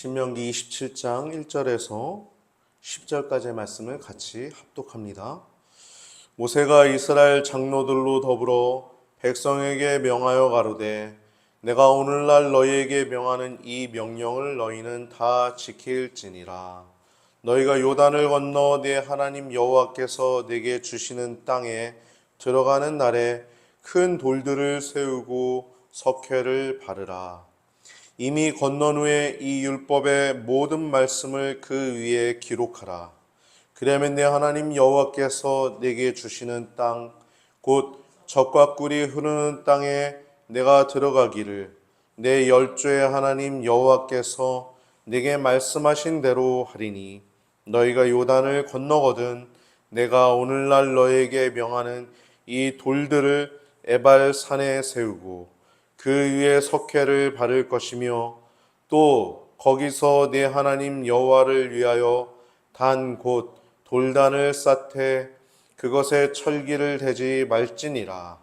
신명기 27장 1절에서 10절까지의 말씀을 같이 합독합니다. 모세가 이스라엘 장로들로 더불어 백성에게 명하여 가로되 내가 오늘날 너희에게 명하는 이 명령을 너희는 다 지킬지니라. 너희가 요단을 건너 내 하나님 여호와께서 내게 주시는 땅에 들어가는 날에 큰 돌들을 세우고 석회를 바르라. 이미 건넌 후에 이 율법의 모든 말씀을 그 위에 기록하라. 그러면 내 하나님 여호와께서 내게 주시는 땅, 곧 젖과 꿀이 흐르는 땅에 내가 들어가기를 내 열조의 하나님 여호와께서 내게 말씀하신 대로 하리니 너희가 요단을 건너거든 내가 오늘날 너희에게 명하는 이 돌들을 에발 산에 세우고 그 위에 석회를 바를 것이며 또 거기서 내 하나님 여호와를 위하여 단 곧 돌단을 쌓되 그것에 철기를 대지 말지니라.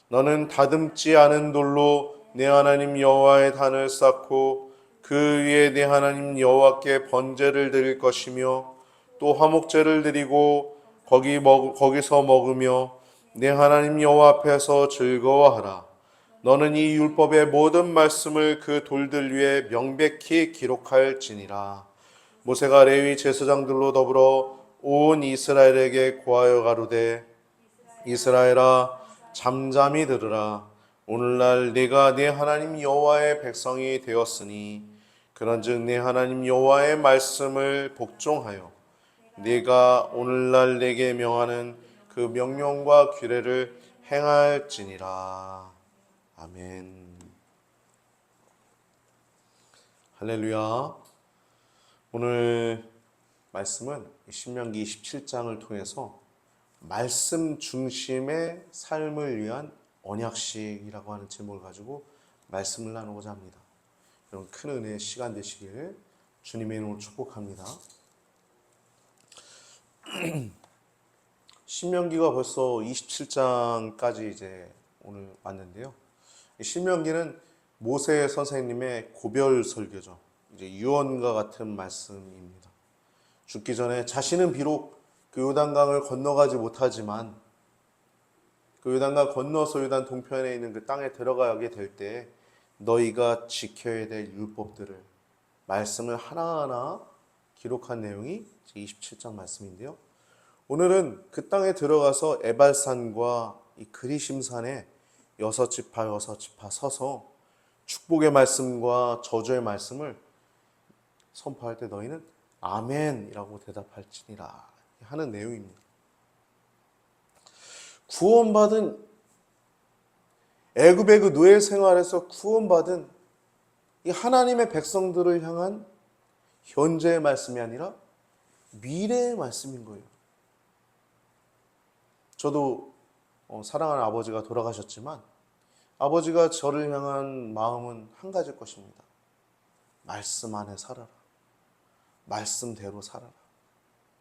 너는 다듬지 않은 돌로 내 하나님 여호와의 단을 쌓고 그 위에 내 하나님 여호와께 번제를 드릴 것이며 또 화목제를 드리고 거기서 먹으며 내 하나님 여호와 앞에서 즐거워하라. 너는 이 율법의 모든 말씀을 그 돌들 위에 명백히 기록할지니라. 모세가 레위 제사장들로 더불어 온 이스라엘에게 고하여 가로되 이스라엘아 잠잠히 들으라. 오늘날 네가 네 하나님 여호와의 백성이 되었으니 그런즉 네 하나님 여호와의 말씀을 복종하여 네가 오늘날 내게 명하는 그 명령과 규례를 행할지니라. 아멘. 할렐루야. 오늘 말씀은 신명기 27장을 통해서 말씀 중심의 삶을 위한 언약식이라고 하는 제목을 가지고 말씀을 나누고자 합니다. 여러분 큰 은혜의 시간 되시길 주님의 이름으로 축복합니다. 신명기가 벌써 27장까지 이제 오늘 왔는데요. 신명기는 모세 선생님의 고별 설교죠. 이제 유언과 같은 말씀입니다. 죽기 전에 자신은 비록 그 요단강을 건너가지 못하지만 그 요단강 건너서 요단 동편에 있는 그 땅에 들어가게 될 때 너희가 지켜야 될 율법들을 말씀을 하나하나 기록한 내용이 27장 말씀인데요. 오늘은 그 땅에 들어가서 에발산과 이 그리심산에 여섯 지파 서서 축복의 말씀과 저주의 말씀을 선포할 때 너희는 아멘이라고 대답할지니라 하는 내용입니다. 구원받은 애굽의 그 노예 생활에서 구원받은 이 하나님의 백성들을 향한 현재의 말씀이 아니라 미래의 말씀인 거예요. 저도 사랑하는 아버지가 돌아가셨지만 아버지가 저를 향한 마음은 한 가지일 것입니다. 말씀 안에 살아라. 말씀대로 살아라.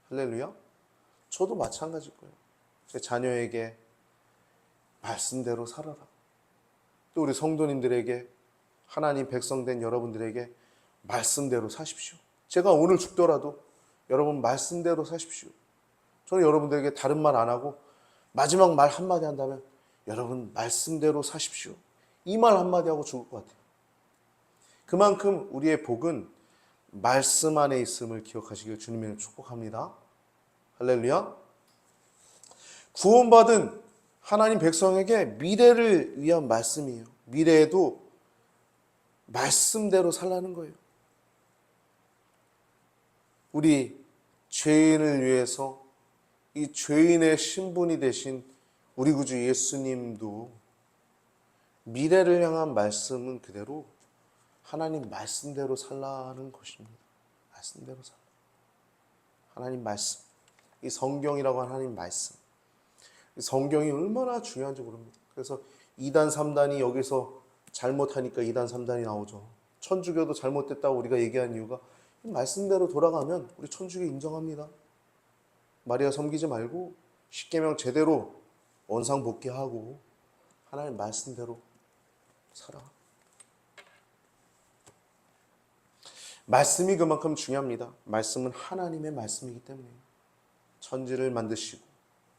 할렐루야. 저도 마찬가지일 거예요. 제 자녀에게 말씀대로 살아라. 또 우리 성도님들에게 하나님 백성된 여러분들에게 말씀대로 사십시오. 제가 오늘 죽더라도 여러분 말씀대로 사십시오. 저는 여러분들에게 다른 말 안 하고 마지막 말 한마디 한다면 여러분 말씀대로 사십시오. 이 말 한마디 하고 죽을 것 같아요. 그만큼 우리의 복은 말씀 안에 있음을 기억하시길 주님의 축복합니다. 할렐루야. 구원받은 하나님 백성에게 미래를 위한 말씀이에요. 미래에도 말씀대로 살라는 거예요. 우리 죄인을 위해서 이 죄인의 신분이 되신 우리 구주 예수님도 미래를 향한 말씀은 그대로 하나님 말씀대로 살라는 것입니다. 말씀대로 살라. 하나님 말씀. 이 성경이라고 하는 하나님 말씀. 이 성경이 얼마나 중요한지 모릅니다. 그래서 2단, 3단이 여기서 잘못하니까 2단, 3단이 나오죠. 천주교도 잘못됐다고 우리가 얘기한 이유가 말씀대로 돌아가면 우리 천주교 인정합니다. 마리아 섬기지 말고 십계명 제대로 원상복귀하고 하나님 말씀대로 살아. 말씀이 그만큼 중요합니다. 말씀은 하나님의 말씀이기 때문에 천지를 만드시고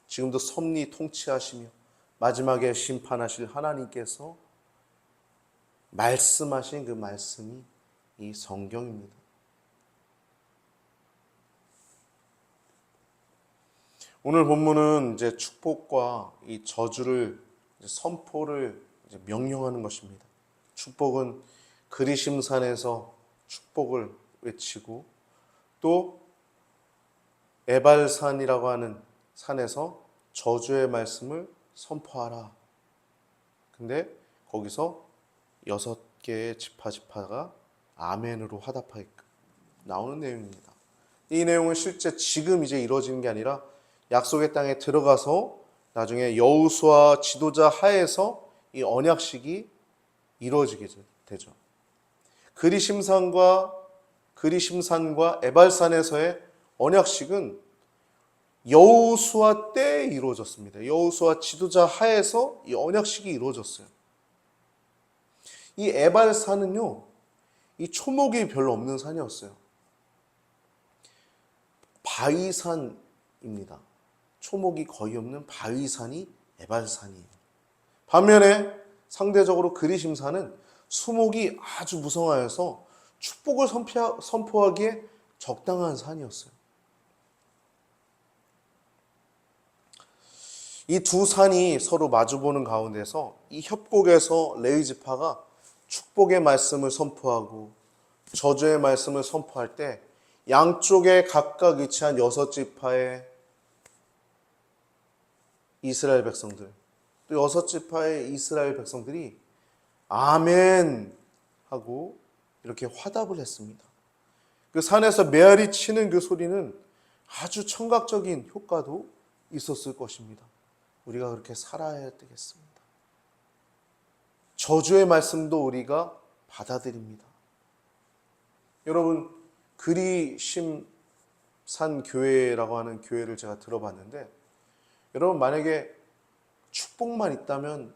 지금도 섭리 통치하시며 마지막에 심판하실 하나님께서 말씀하신 그 말씀이 이 성경입니다. 오늘 본문은 이제 축복과 이 저주를 선포를 명령하는 것입니다. 축복은 그리심산에서 축복을 외치고 또 에발산이라고 하는 산에서 저주의 말씀을 선포하라. 근데 거기서 6개의 지파가 아멘으로 화답하게 나오는 내용입니다. 이 내용은 실제 지금 이제 이루어지는 게 아니라 약속의 땅에 들어가서 나중에 여호수아 지도자 하에서 이 언약식이 이루어지게 되죠. 그리심산과 에발산에서의 언약식은 여호수아 때에 이루어졌습니다. 여호수아 지도자 하에서 이 언약식이 이루어졌어요. 이 에발산은요, 이 초목이 별로 없는 산이었어요. 바위산입니다. 초목이 거의 없는 바위산이 에발산이에요. 반면에 상대적으로 그리심산은 수목이 아주 무성하여서 축복을 선포하기에 적당한 산이었어요. 이 두 산이 서로 마주보는 가운데서 이 협곡에서 레위 지파가 축복의 말씀을 선포하고 저주의 말씀을 선포할 때 양쪽에 각각 위치한 6지파의 이스라엘 백성들, 또 6지파의 이스라엘 백성들이 아멘 하고 이렇게 화답을 했습니다. 그 산에서 메아리 치는 그 소리는 아주 청각적인 효과도 있었을 것입니다. 우리가 그렇게 살아야 되겠습니다. 저주의 말씀도 우리가 받아들입니다. 여러분, 그리심산 교회라고 하는 교회를 제가 들어봤는데, 여러분 만약에 축복만 있다면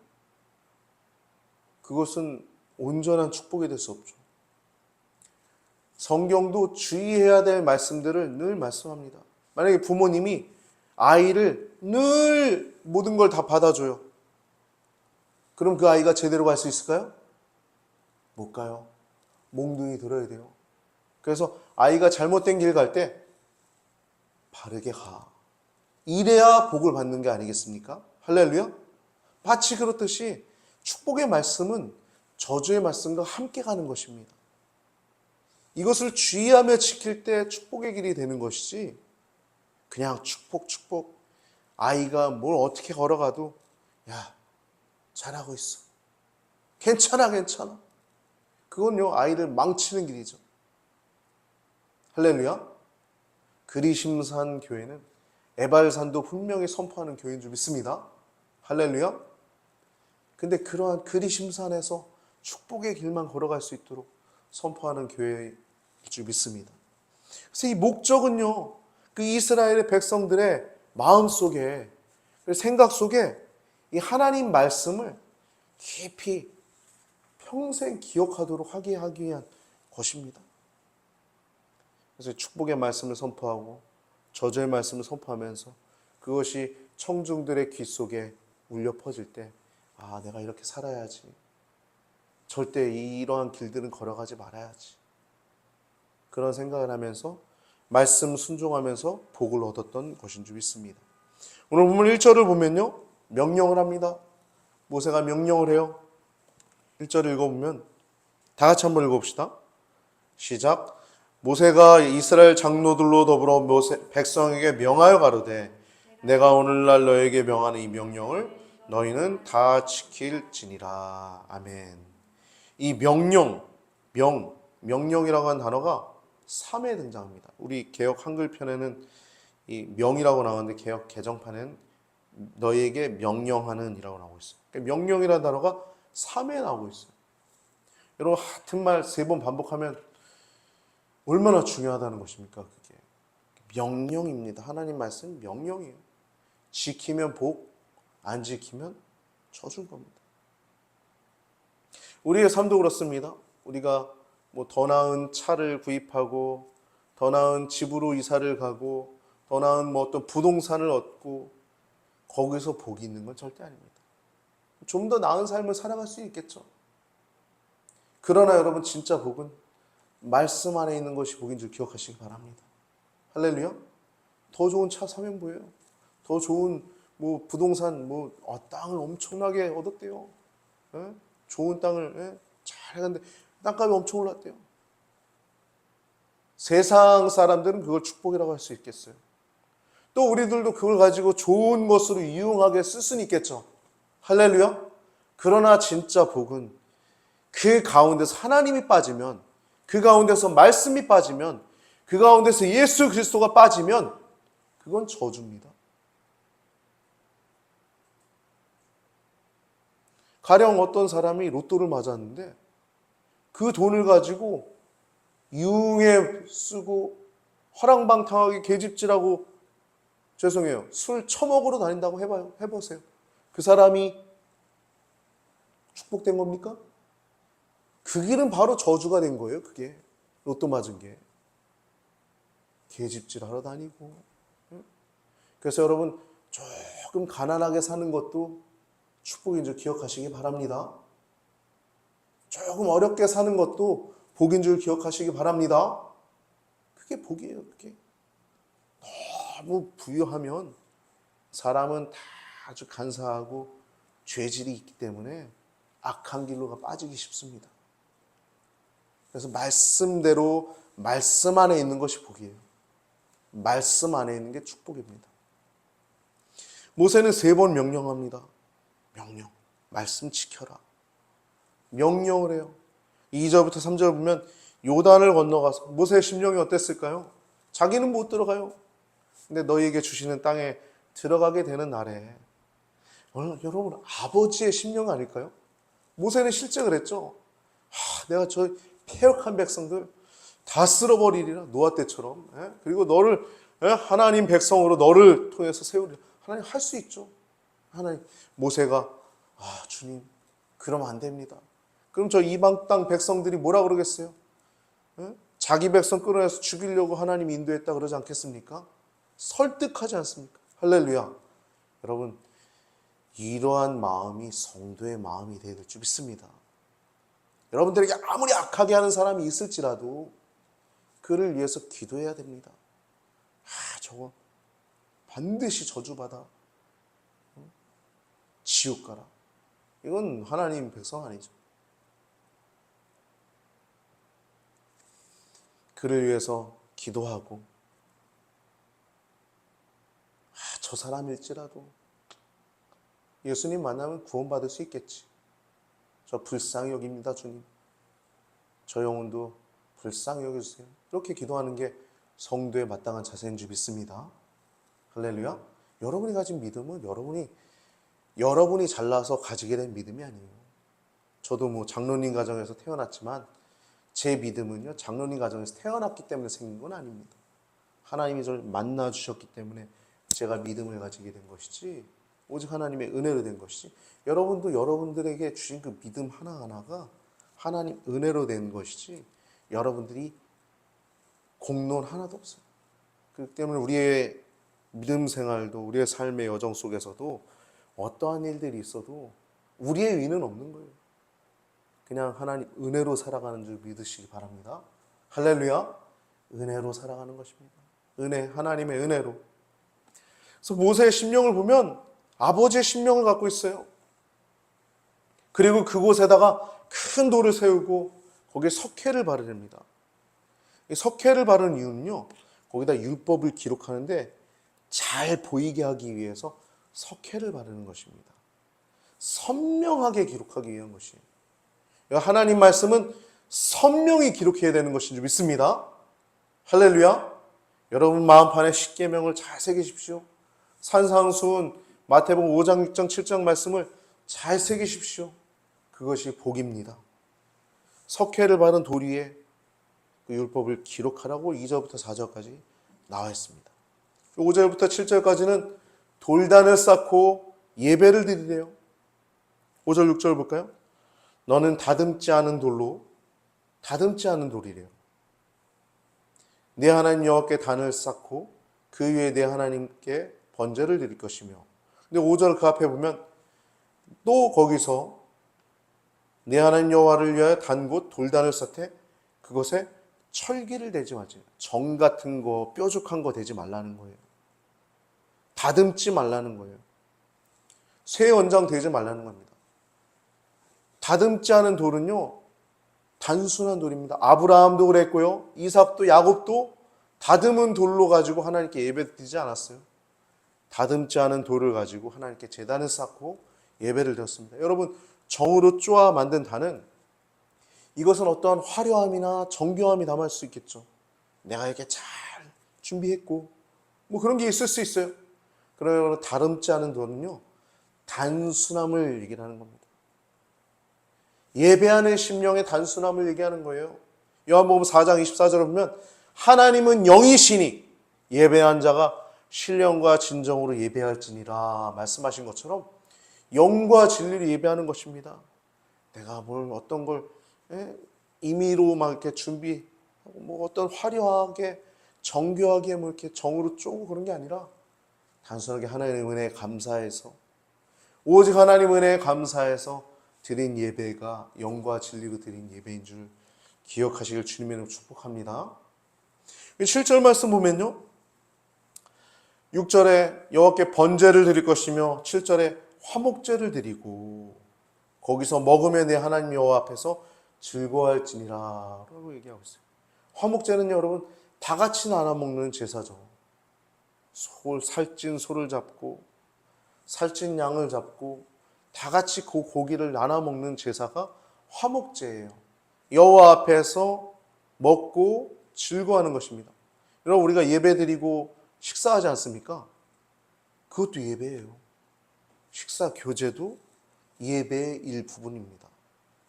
그것은 온전한 축복이 될 수 없죠. 성경도 주의해야 될 말씀들을 늘 말씀합니다. 만약에 부모님이 아이를 늘 모든 걸 다 받아줘요. 그럼 그 아이가 제대로 갈 수 있을까요? 못 가요. 몽둥이 들어야 돼요. 그래서 아이가 잘못된 길 갈 때 바르게 가. 이래야 복을 받는 게 아니겠습니까? 할렐루야? 마치 그렇듯이 축복의 말씀은 저주의 말씀과 함께 가는 것입니다. 이것을 주의하며 지킬 때 축복의 길이 되는 것이지 그냥 축복 아이가 뭘 어떻게 걸어가도 야 잘하고 있어 괜찮아 그건요 아이를 망치는 길이죠. 할렐루야. 그리심산 교회는 에발산도 분명히 선포하는 교회인 줄 믿습니다. 할렐루야. 근데 그러한 그리심산에서 축복의 길만 걸어갈 수 있도록 선포하는 교회일 줄 믿습니다. 그래서 이 목적은요, 그 이스라엘의 백성들의 마음 속에, 생각 속에 이 하나님 말씀을 깊이 평생 기억하도록 하기 위한 것입니다. 그래서 축복의 말씀을 선포하고 저주의 말씀을 선포하면서 그것이 청중들의 귀 속에 울려 퍼질 때, 아, 내가 이렇게 살아야지. 절대 이러한 길들은 걸어가지 말아야지. 그런 생각을 하면서 말씀 순종하면서 복을 얻었던 것인 줄 믿습니다. 오늘 본문 1절을 보면요. 명령을 합니다. 모세가 명령을 해요. 1절을 읽어보면 다 같이 한번 읽어봅시다. 시작. 모세가 이스라엘 장로들로 더불어 백성에게 명하여 가로되 내가 오늘날 너에게 명하는 이 명령을 너희는 다 지킬지니라. 아멘. 이 명령이라고 하는 단어가 3회 등장합니다. 우리 개역 한글편에는 이 명이라고 나오는데 개역 개정판에는 너희에게 명령하는 이라고 나오고 있어요. 그러니까 명령이라는 단어가 3회 나오고 있어요. 여러분 같은 말 3번 반복하면 얼마나 중요하다는 것입니까? 그게 명령입니다. 하나님 말씀 명령이에요. 지키면 복, 안 지키면 저주인 겁니다. 우리의 삶도 그렇습니다. 우리가 뭐 더 나은 차를 구입하고 더 나은 집으로 이사를 가고 더 나은 뭐 어떤 부동산을 얻고 거기서 복이 있는 건 절대 아닙니다. 좀 더 나은 삶을 살아갈 수 있겠죠. 그러나 여러분 진짜 복은 말씀 안에 있는 것이 복인 줄 기억하시기 바랍니다. 할렐루야. 더 좋은 차 사면 뭐예요? 더 좋은 뭐 부동산 땅을 엄청나게 얻었대요. 예? 좋은 땅을 잘 해갔는데 땅값이 엄청 올랐대요. 세상 사람들은 그걸 축복이라고 할 수 있겠어요. 또 우리들도 그걸 가지고 좋은 것으로 유용하게 쓸 수는 있겠죠. 할렐루야. 그러나 진짜 복은 그 가운데서 하나님이 빠지면, 그 가운데서 말씀이 빠지면, 그 가운데서 예수 그리스도가 빠지면 그건 저주입니다. 가령 어떤 사람이 로또를 맞았는데 그 돈을 가지고 유흥에 쓰고 허랑방탕하게 계집질하고, 죄송해요, 술 처먹으러 다닌다고 해보세요. 그 사람이 축복된 겁니까? 그 길은 바로 저주가 된 거예요. 그게 로또 맞은 게. 계집질하러 다니고. 그래서 여러분 조금 가난하게 사는 것도 축복인 줄 기억하시기 바랍니다. 조금 어렵게 사는 것도 복인 줄 기억하시기 바랍니다. 그게 복이에요. 그게 너무 부유하면 사람은 다 아주 간사하고 죄질이 있기 때문에 악한 길로 빠지기 쉽습니다. 그래서 말씀대로 말씀 안에 있는 것이 복이에요. 말씀 안에 있는 게 축복입니다. 모세는 3번 명령합니다. 명령. 말씀 지켜라. 명령을 해요. 2절부터 3절 보면 요단을 건너가서, 모세의 심령이 어땠을까요? 자기는 못 들어가요. 근데 너희에게 주시는 땅에 들어가게 되는 날에, 여러분 아버지의 심령 아닐까요? 모세는 실제 그랬죠. 내가 저 패역한 백성들 다 쓸어버리리라, 노아 때처럼. 그리고 너를, 하나님 백성으로 너를 통해서 세우리라. 하나님 할 수 있죠. 하나님. 모세가 주님 그러면 안 됩니다. 그럼 저 이방 땅 백성들이 뭐라 그러겠어요? 자기 백성 끌어내서 죽이려고 하나님이 인도했다 그러지 않겠습니까? 설득하지 않습니까? 할렐루야. 여러분 이러한 마음이 성도의 마음이 되어야 될 줄 믿습니다. 여러분들에게 아무리 악하게 하는 사람이 있을지라도 그를 위해서 기도해야 됩니다. 저거 반드시 저주받아 지옥 가라. 이건 하나님 백성 아니죠. 그를 위해서 기도하고, 저 사람일지라도 예수님 만나면 구원받을 수 있겠지. 저 불쌍히 여깁니다, 주님. 저 영혼도 불쌍히 여겨주세요. 이렇게 기도하는 게 성도의 마땅한 자세인 줄 믿습니다. 할렐루야. 여러분이 가진 믿음은 여러분이 잘나서 가지게 된 믿음이 아니에요. 저도 장로님 가정에서 태어났지만 제 믿음은요, 장로님 가정에서 태어났기 때문에 생긴 건 아닙니다. 하나님이 저를 만나 주셨기 때문에 제가 믿음을 가지게 된 것이지, 오직 하나님의 은혜로 된 것이지, 여러분도 여러분들에게 주신 그 믿음 하나하나가 하나님 은혜로 된 것이지 여러분들이 공로는 하나도 없어요. 그렇기 때문에 우리의 믿음 생활도, 우리의 삶의 여정 속에서도 어떠한 일들이 있어도 우리의 의는 없는 거예요. 그냥 하나님 은혜로 살아가는 줄 믿으시기 바랍니다. 할렐루야. 은혜로 살아가는 것입니다. 은혜, 하나님의 은혜로. 그래서 모세의 심령을 보면 아버지의 심령을 갖고 있어요. 그리고 그곳에다가 큰 돌을 세우고 거기에 석회를 바르랍니다. 이 석회를 바르는 이유는요, 거기다 율법을 기록하는데 잘 보이게 하기 위해서 석회를 바르는 것입니다. 선명하게 기록하기 위한 것이에요. 하나님 말씀은 선명히 기록해야 되는 것인 줄 믿습니다. 할렐루야. 여러분 마음판에 십계명을 잘 새기십시오. 산상수훈 마태복음 5장 6장 7장 말씀을 잘 새기십시오. 그것이 복입니다. 석회를 바른 돌 위에 그 율법을 기록하라고 2절부터 4절까지 나와 있습니다. 5절부터 7절까지는 돌단을 쌓고 예배를 드리래요. 5절 6절 볼까요? 너는 다듬지 않은 돌로 다듬지 않은 돌이래요. 내 하나님 여호와께 단을 쌓고 그 위에 내 하나님께 번제를 드릴 것이며, 근데 5절 그 앞에 보면 또 거기서 내 하나님 여호와를 위하여 단 곳 돌단을 쌓되 그것에 철기를 대지 마지. 정 같은 거, 뾰족한 거 대지 말라는 거예요. 다듬지 말라는 거예요. 쇠 원장 대지 말라는 겁니다. 다듬지 않은 돌은요, 단순한 돌입니다. 아브라함도 그랬고요, 이삭도 야곱도 다듬은 돌로 가지고 하나님께 예배드리지 않았어요. 다듬지 않은 돌을 가지고 하나님께 제단을 쌓고 예배를 드렸습니다. 여러분, 정으로 쪼아 만든 단은 이것은 어떠한 화려함이나 정교함이 담을 수 있겠죠. 내가 이렇게 잘 준비했고 뭐 그런 게 있을 수 있어요. 그러나 다듬지 않은 돌은요, 단순함을 얘기하는 겁니다. 예배하는 심령의 단순함을 얘기하는 거예요. 요한복음 4장 24절을 보면 하나님은 영이시니 예배한 자가 신령과 진정으로 예배할지니라 말씀하신 것처럼 영과 진리를 예배하는 것입니다. 내가 뭘 어떤 걸 임의로 막 이렇게 준비하고 뭐 어떤 화려하게 정교하게 뭐 이렇게 정으로 쪼고 그런 게 아니라 단순하게 하나님의 은혜에 감사해서, 오직 하나님 은혜에 감사해서 드린 예배가 영과 진리로 드린 예배인 줄 기억하시길 주님의 이름으로 축복합니다. 7절 말씀 보면요, 6절에 여호와께 번제를 드릴 것이며 7절에 화목제를 드리고 거기서 먹으며 내 하나님 여호와 앞에서 즐거워할지니라 라고 얘기하고 있어요. 화목제는요, 여러분, 다 같이 나눠 먹는 제사죠. 살찐 소를 잡고 살찐 양을 잡고 다 같이 그 고기를 나눠 먹는 제사가 화목제예요. 여호와 앞에서 먹고 즐거워하는 것입니다. 여러분, 우리가 예배드리고 식사하지 않습니까? 그것도 예배예요. 식사 교제도 예배의 일부분입니다.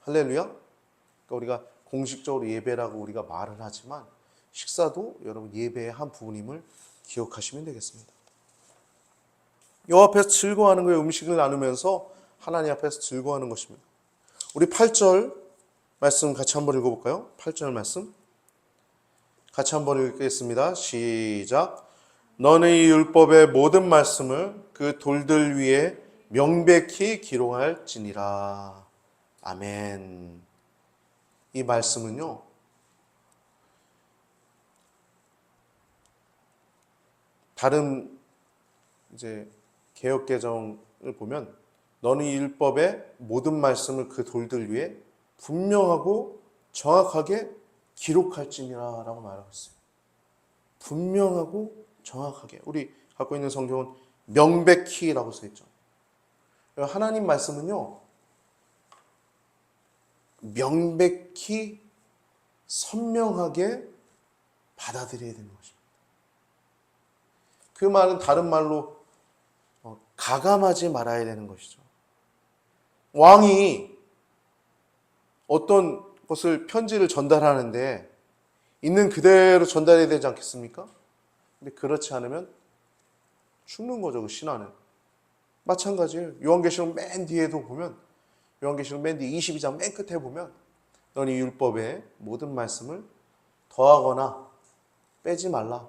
할렐루야. 그러니까 우리가 공식적으로 예배라고 우리가 말을 하지만 식사도 여러분 예배의 한 부분임을 기억하시면 되겠습니다. 여호와 앞에서 즐거워하는 거예요. 음식을 나누면서 하나님 앞에서 즐거워하는 것입니다. 우리 8절 말씀 같이 한번 읽어볼까요? 8절 말씀 같이 한번 읽겠습니다. 시작. 너는 이 율법의 모든 말씀을 그 돌들 위에 명백히 기록할지니라. 아멘. 이 말씀은요, 다른 이제 개역개정을 보면 너는 이 율법의 모든 말씀을 그 돌들 위에 분명하고 정확하게 기록할지니라 라고 말하고 있어요. 분명하고 정확하게. 우리 갖고 있는 성경은 명백히라고 써있죠. 하나님 말씀은요, 명백히 선명하게 받아들여야 되는 것입니다. 그 말은 다른 말로 가감하지 말아야 되는 것이죠. 왕이 어떤 것을 편지를 전달하는데 있는 그대로 전달해야 되지 않겠습니까? 근데 그렇지 않으면 죽는 거죠, 그 신하는. 마찬가지예요. 요한계시록 맨 뒤에도 보면, 요한계시록 맨 뒤 22장 맨 끝에 보면 너는 이 율법의 모든 말씀을 더하거나 빼지 말라.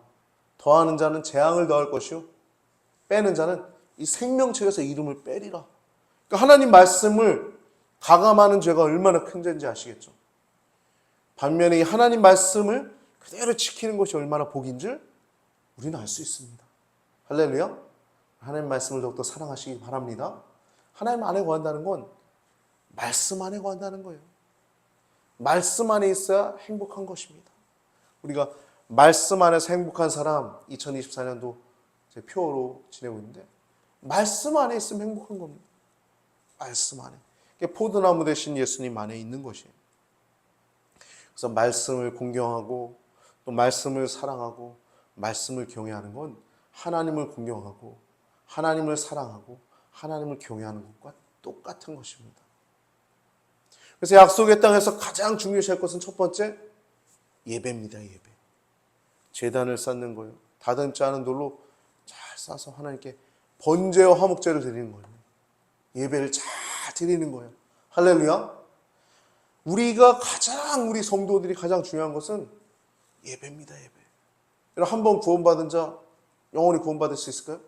더하는 자는 재앙을 더할 것이요 빼는 자는 이 생명책에서 이름을 빼리라. 그러니까 하나님 말씀을 가감하는 죄가 얼마나 큰 죄인지 아시겠죠? 반면에 이 하나님 말씀을 그대로 지키는 것이 얼마나 복인 줄 우리는 알 수 있습니다. 할렐루야. 하나님 말씀을 더욱더 사랑하시기 바랍니다. 하나님 안에 거한다는 건 말씀 안에 거한다는 거예요. 말씀 안에 있어야 행복한 것입니다. 우리가 말씀 안에서 행복한 사람 2024년도 제 표로 지내고 있는데, 말씀 안에 있으면 행복한 겁니다. 말씀 안에. 포도나무 대신 예수님 안에 있는 것이에요. 그래서 말씀을 공경하고 또 말씀을 사랑하고 말씀을 경외하는 건 하나님을 공경하고 하나님을 사랑하고 하나님을 경외하는 것과 똑같은 것입니다. 그래서 약속의 땅에서 가장 중요시할 것은 첫 번째 예배입니다. 예배. 제단을 쌓는 거예요. 다듬지 않은 돌로 잘 싸서 하나님께 번제와 화목제를 드리는 거예요. 예배를 잘 드리는 거예요. 할렐루야. 우리 성도들이 가장 중요한 것은 예배입니다, 예배. 여러분, 한번 구원받은 자 영원히 구원받을 수 있을까요?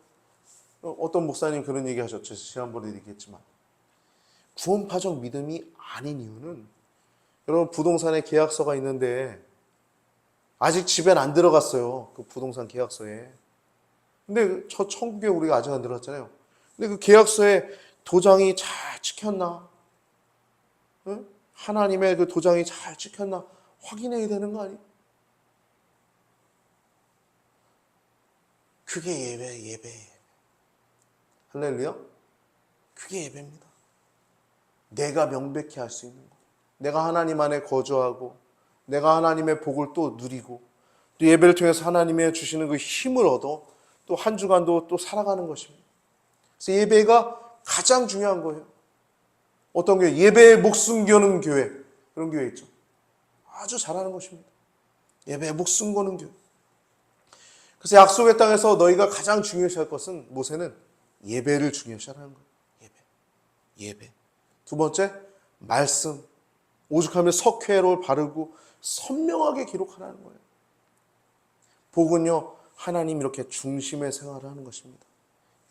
어떤 목사님 그런 얘기 하셨죠. 지난번에 얘기했지만. 구원파적 믿음이 아닌 이유는 여러분 부동산에 계약서가 있는데 아직 집엔 안 들어갔어요. 그 부동산 계약서에. 근데 저 천국에 우리가 아직 안 들어갔잖아요. 근데 그 계약서에 도장이 잘 찍혔나? 응? 하나님의 그 도장이 잘 찍혔나? 확인해야 되는 거 아니에요? 그게 예배예요. 할렐루야? 그게 예배입니다. 내가 명백히 할 수 있는 것. 내가 하나님 안에 거주하고 내가 하나님의 복을 또 누리고 또 예배를 통해서 하나님의 주시는 그 힘을 얻어 또 한 주간도 또 살아가는 것입니다. 그래서 예배가 가장 중요한 거예요. 어떤 교회? 예배에 목숨 거는 교회. 그런 교회 있죠. 아주 잘하는 것입니다. 예배에 목숨 거는 교회. 그래서 약속의 땅에서 너희가 가장 중요시할 것은 모세는 예배를 중요시하라는 거예요. 예배. 두 번째, 말씀. 오죽하면 석회를 바르고 선명하게 기록하라는 거예요. 복은요, 하나님 이렇게 중심의 생활을 하는 것입니다.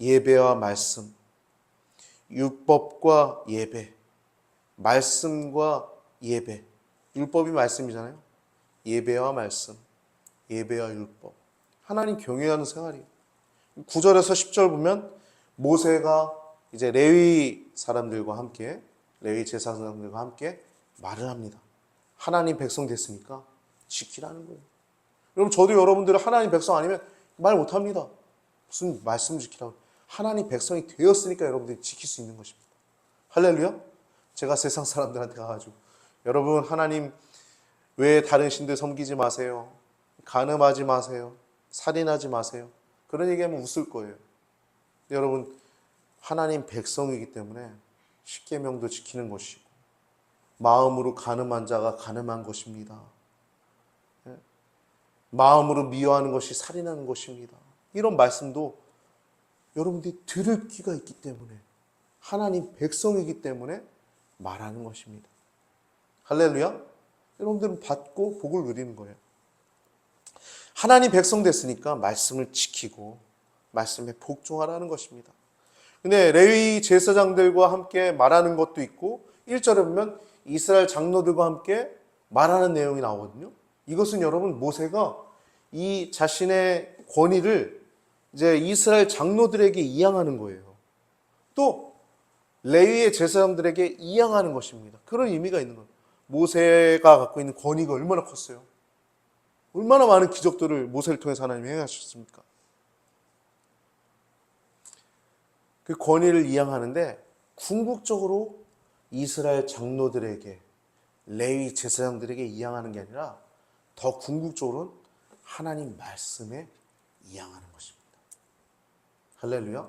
예배와 말씀, 율법과 예배, 말씀과 예배. 율법이 말씀이잖아요. 예배와 말씀, 예배와 율법. 하나님 경외하는 생활이에요. 9절에서 10절 보면 모세가 이제 레위 사람들과 함께, 레위 제사장들과 함께 말을 합니다. 하나님 백성 됐으니까 지키라는 거예요. 여러분, 저도 여러분들은 하나님 백성 아니면 말 못합니다. 무슨 말씀 지키라고. 하나님 백성이 되었으니까 여러분들이 지킬 수 있는 것입니다. 할렐루야. 제가 세상 사람들한테 가가지고 여러분, 하나님 외에 다른 신들 섬기지 마세요. 간음하지 마세요. 살인하지 마세요. 그런 얘기하면 웃을 거예요. 여러분, 하나님 백성이기 때문에 십계명도 지키는 것이고 마음으로 간음한 자가 간음한 것입니다. 마음으로 미워하는 것이 살인하는 것입니다. 이런 말씀도 여러분들이 들을 귀가 있기 때문에 하나님 백성이기 때문에 말하는 것입니다. 할렐루야. 여러분들은 받고 복을 누리는 거예요. 하나님 백성 됐으니까 말씀을 지키고 말씀에 복종하라는 것입니다. 근데 레위 제사장들과 함께 말하는 것도 있고 1절에 보면 이스라엘 장로들과 함께 말하는 내용이 나오거든요. 이것은 여러분 모세가 이 자신의 권위를 이제 이스라엘 장로들에게 이양하는 거예요. 또 레위의 제사장들에게 이양하는 것입니다. 그런 의미가 있는 거예요. 모세가 갖고 있는 권위가 얼마나 컸어요. 얼마나 많은 기적들을 모세를 통해서 하나님이 행하셨습니까? 그 권위를 이양하는데 궁극적으로 이스라엘 장로들에게 레위 제사장들에게 이양하는 게 아니라 더 궁극적으로는 하나님 말씀에 이양하는 것입니다. 할렐루야.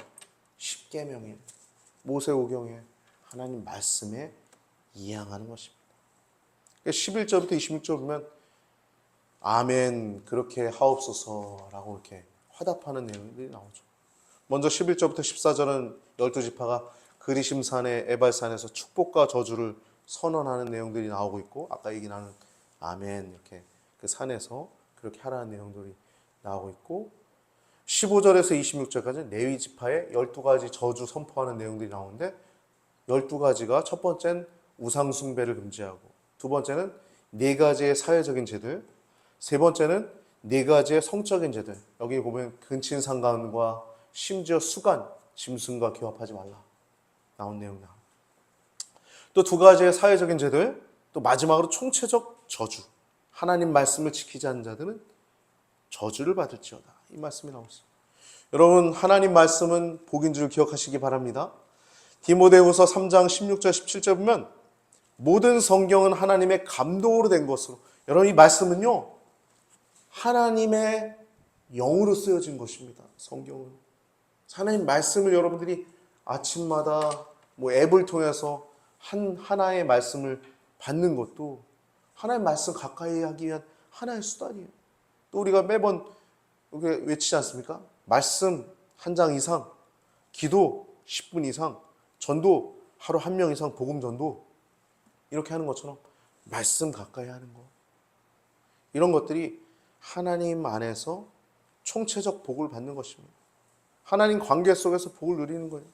십계명에 모세오경에 하나님 말씀에 이양하는 것입니다. 11절부터 26절 보면 아멘 그렇게 하옵소서라고 이렇게 화답하는 내용들이 나오죠. 먼저 11절부터 14절은 12지파가 그리심산의 에발산에서 축복과 저주를 선언하는 내용들이 나오고 있고 아까 얘기 나눈 아멘 이렇게 그 산에서 그렇게 하라는 내용들이 나오고 있고 15절에서 26절까지는 레위 지파의 12가지 저주 선포하는 내용들이 나오는데 12가지가 첫 번째는 우상 숭배를 금지하고 두 번째는 4가지의 사회적인 죄들 세 번째는 4가지의 성적인 죄들 여기 보면 근친상간과 심지어 수간, 짐승과 교합하지 말라 나온 내용이다. 또 2가지의 사회적인 죄들 또 마지막으로 총체적 저주 하나님 말씀을 지키지 않는 자들은 저주를 받을지어다 이 말씀이 나오죠. 여러분 하나님 말씀은 복인 줄 기억하시기 바랍니다. 디모데후서 3장 16절 17절 보면 모든 성경은 하나님의 감동으로 된 것으로 여러분 이 말씀은요 하나님의 영으로 쓰여진 것입니다. 성경은 하나님 말씀을 여러분들이 아침마다 앱을 통해서 하나의 말씀을 받는 것도 하나님 말씀 가까이 하기 위한 하나의 수단이에요. 또 우리가 매번 이렇게 외치지 않습니까? 말씀 한 장 이상, 기도 10분 이상, 전도 하루 1명 이상 복음 전도 이렇게 하는 것처럼 말씀 가까이 하는 것, 이런 것들이 하나님 안에서 총체적 복을 받는 것입니다. 하나님 관계 속에서 복을 누리는 거예요.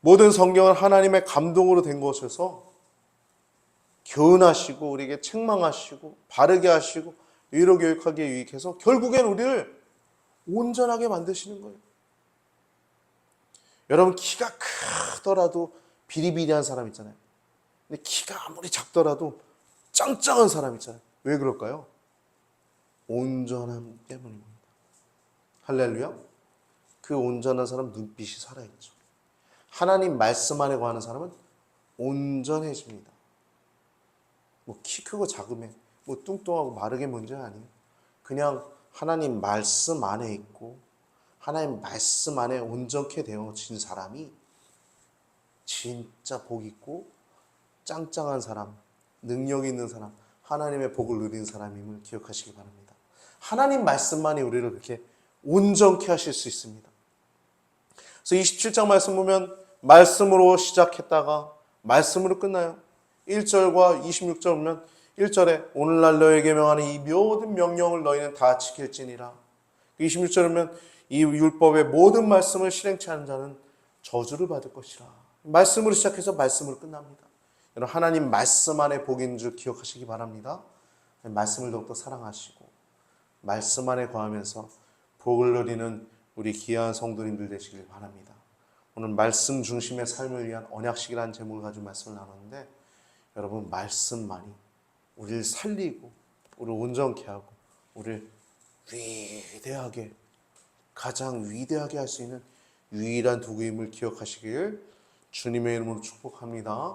모든 성경은 하나님의 감동으로 된 것에서 교훈하시고 우리에게 책망하시고 바르게 하시고 의로 교육하기에 유익해서 결국엔 우리를 온전하게 만드시는 거예요. 여러분, 키가 크더라도 비리비리한 사람 있잖아요. 근데 키가 아무리 작더라도 짱짱한 사람 있잖아요. 왜 그럴까요? 온전함 때문입니다. 할렐루야. 그 온전한 사람 눈빛이 살아있죠. 하나님 말씀 안에 거하는 사람은 온전해집니다. 뭐 키 크고 작음에 뭐 뚱뚱하고 마르게 문제가 아니에요. 그냥 하나님 말씀 안에 있고 하나님 말씀 안에 온전케 되어진 사람이 진짜 복 있고 짱짱한 사람, 능력 있는 사람, 하나님의 복을 누린 사람임을 기억하시기 바랍니다. 하나님 말씀만이 우리를 그렇게 온전케 하실 수 있습니다. 그래서 27장 말씀 보면 말씀으로 시작했다가 말씀으로 끝나요. 1절과 26절 보면 1절에 오늘날 너에게 명하는 이 모든 명령을 너희는 다 지킬지니라. 26절에 보면 이 율법의 모든 말씀을 실행치 않은 자는 저주를 받을 것이라. 말씀으로 시작해서 말씀으로 끝납니다. 여러분, 하나님 말씀 안에 복이 있는 줄 기억하시기 바랍니다. 말씀을 더욱더 사랑하시고 말씀 안에 거하면서 복을 누리는 우리 귀한 성도님들 되시길 바랍니다. 오늘 말씀 중심의 삶을 위한 언약식이라는 제목을 가지고 말씀을 나눴는데, 여러분, 말씀만이 우리를 살리고 우리를 온전케 하고 우리를 위대하게, 가장 위대하게 할 수 있는 유일한 도구임을 기억하시길 주님의 이름으로 축복합니다.